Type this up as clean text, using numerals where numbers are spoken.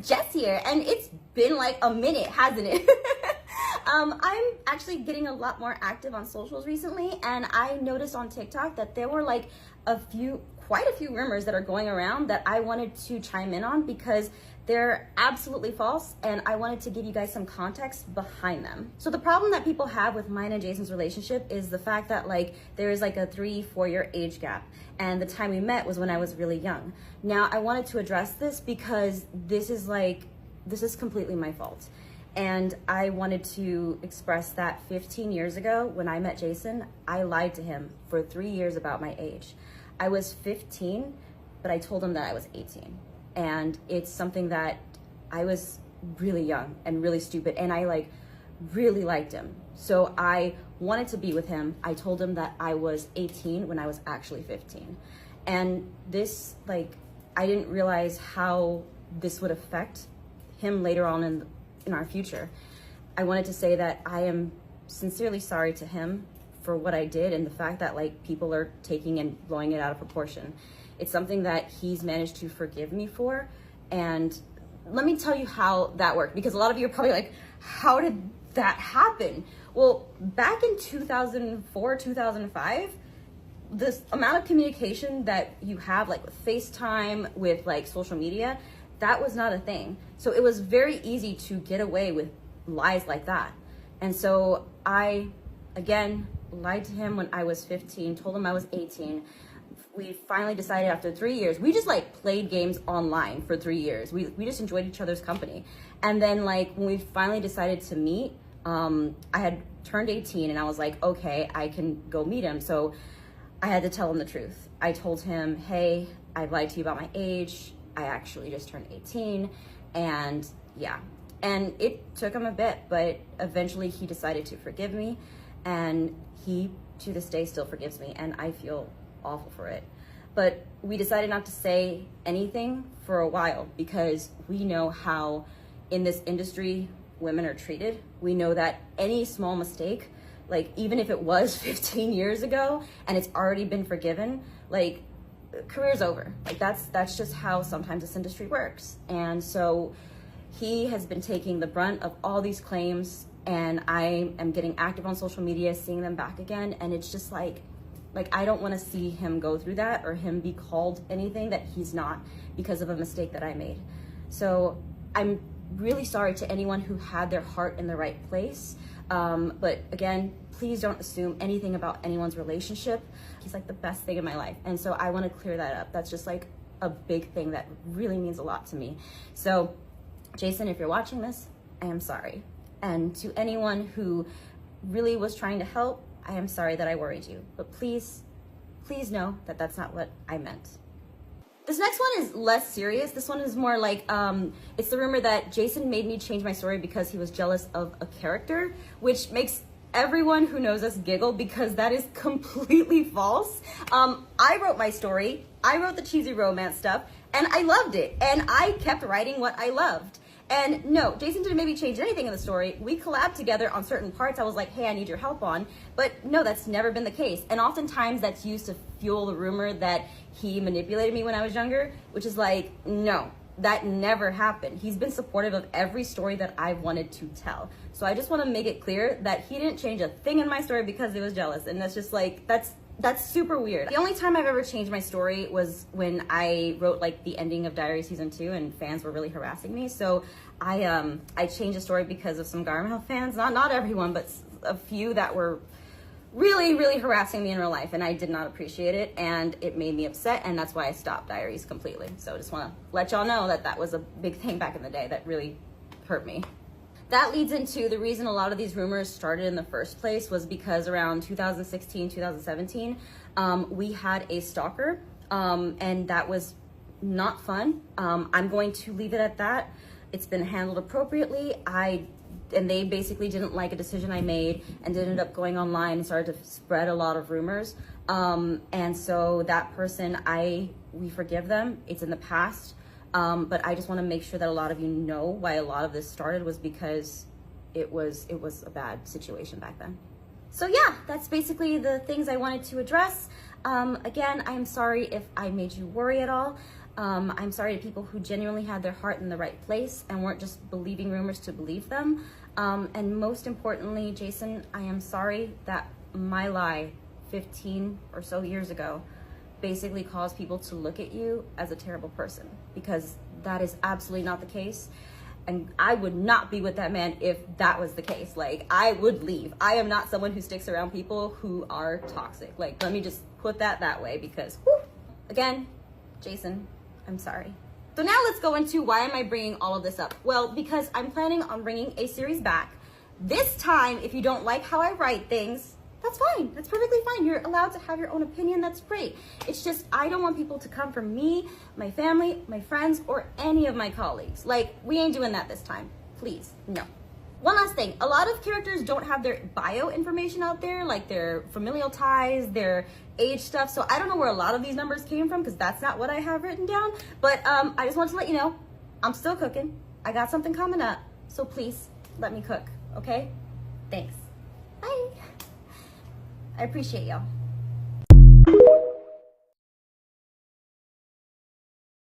Jess here, and it's been like a minute, hasn't it? I'm actually getting a lot more active on socials recently, and I noticed on TikTok that there were like quite a few rumors that are going around that I wanted to chime in on because they're absolutely false, and I wanted to give you guys some context behind them. So the problem that people have with mine and Jason's relationship is the fact that like there is like a 3-4 year age gap, and the time we met was when I was really young. Now I wanted to address this because this is completely my fault. And I wanted to express that 15 years ago when I met Jason, I lied to him for 3 years about my age. I was 15, but I told him that I was 18. And it's something that I was really young and really stupid, and I like really liked him. So I wanted to be with him. I told him that I was 18 when I was actually 15. And this, like, I didn't realize how this would affect him later on in our future. I wanted to say that I am sincerely sorry to him for what I did and the fact that like people are taking and blowing it out of proportion. It's something that he's managed to forgive me for. And let me tell you how that worked, because a lot of you are probably like, how did that happen? Well, back in 2004, 2005, this amount of communication that you have like with FaceTime, with like social media, that was not a thing. So it was very easy to get away with lies like that. And so I, again, lied to him when I was 15, told him I was 18. We finally decided after 3 years, we just like played games online for 3 years. We just enjoyed each other's company. And then like when we finally decided to meet, I had turned 18 and I was like, okay, I can go meet him. So I had to tell him the truth. I told him, hey, I lied to you about my age. I actually just turned 18. And yeah, and it took him a bit, but eventually he decided to forgive me, and he to this day still forgives me, and I feel awful for it. But we decided not to say anything for a while because we know how in this industry women are treated. We know that any small mistake, like even if it was 15 years ago and it's already been forgiven, like career's over. Like that's just how sometimes this industry works. And so he has been taking the brunt of all these claims, and I am getting active on social media, seeing them back again, and it's just like I don't want to see him go through that or him be called anything that he's not because of a mistake that I made. So I'm really sorry to anyone who had their heart in the right place. But again, please don't assume anything about anyone's relationship. He's like the best thing in my life. And so I want to clear that up. That's just like a big thing that really means a lot to me. So Jason, if you're watching this, I am sorry. And to anyone who really was trying to help, I am sorry that I worried you. But please, please know that that's not what I meant. This next one is less serious. This one is more like, it's the rumor that Jason made me change my story because he was jealous of a character, which makes everyone who knows us giggle because that is completely false. I wrote my story, I wrote the cheesy romance stuff, and I loved it. And I kept writing what I loved. And no, Jason didn't make me change anything in the story. We collabed together on certain parts I was like, hey, I need your help on. But no, that's never been the case. And oftentimes that's used to fuel the rumor that he manipulated me when I was younger, which is like, no, that never happened. He's been supportive of every story that I've wanted to tell. So I just want to make it clear that he didn't change a thing in my story because he was jealous. And that's just like, that's super weird. The only time I've ever changed my story was when I wrote like the ending of Diary season 2 and fans were really harassing me. So I changed the story because of some Garmel fans, not everyone, but a few that were really, really harassing me in real life, and I did not appreciate it, and it made me upset, and that's why I stopped Diaries completely. So I just want to let y'all know that that was a big thing back in the day that really hurt me. That leads into the reason a lot of these rumors started in the first place was because around 2016, 2017, we had a stalker, and that was not fun. I'm going to leave it at that. It's been handled appropriately. And they basically didn't like a decision I made and ended up going online and started to spread a lot of rumors. And so that person, we forgive them. It's in the past. But I just want to make sure that a lot of you know why a lot of this started was because it was a bad situation back then. So yeah, that's basically the things I wanted to address. Again, I'm sorry if I made you worry at all. I'm sorry to people who genuinely had their heart in the right place and weren't just believing rumors to believe them. And most importantly, Jason, I am sorry that my lie 15 or so years ago basically caused people to look at you as a terrible person, because that is absolutely not the case. And I would not be with that man if that was the case. Like, I would leave. I am not someone who sticks around people who are toxic. Like, let me just put that way, because, whew, again, Jason, I'm sorry. So now let's go into why am I bringing all of this up? Well, because I'm planning on bringing a series back. This time, if you don't like how I write things, that's fine. That's perfectly fine. You're allowed to have your own opinion. That's great. It's just, I don't want people to come from me, my family, my friends, or any of my colleagues. Like, we ain't doing that this time. Please, no. One last thing, a lot of characters don't have their bio information out there, like their familial ties, their age stuff. So I don't know where a lot of these numbers came from, because that's not what I have written down. But I just want to let you know, I'm still cooking. I got something coming up. So please let me cook, okay? Thanks. Bye. I appreciate y'all.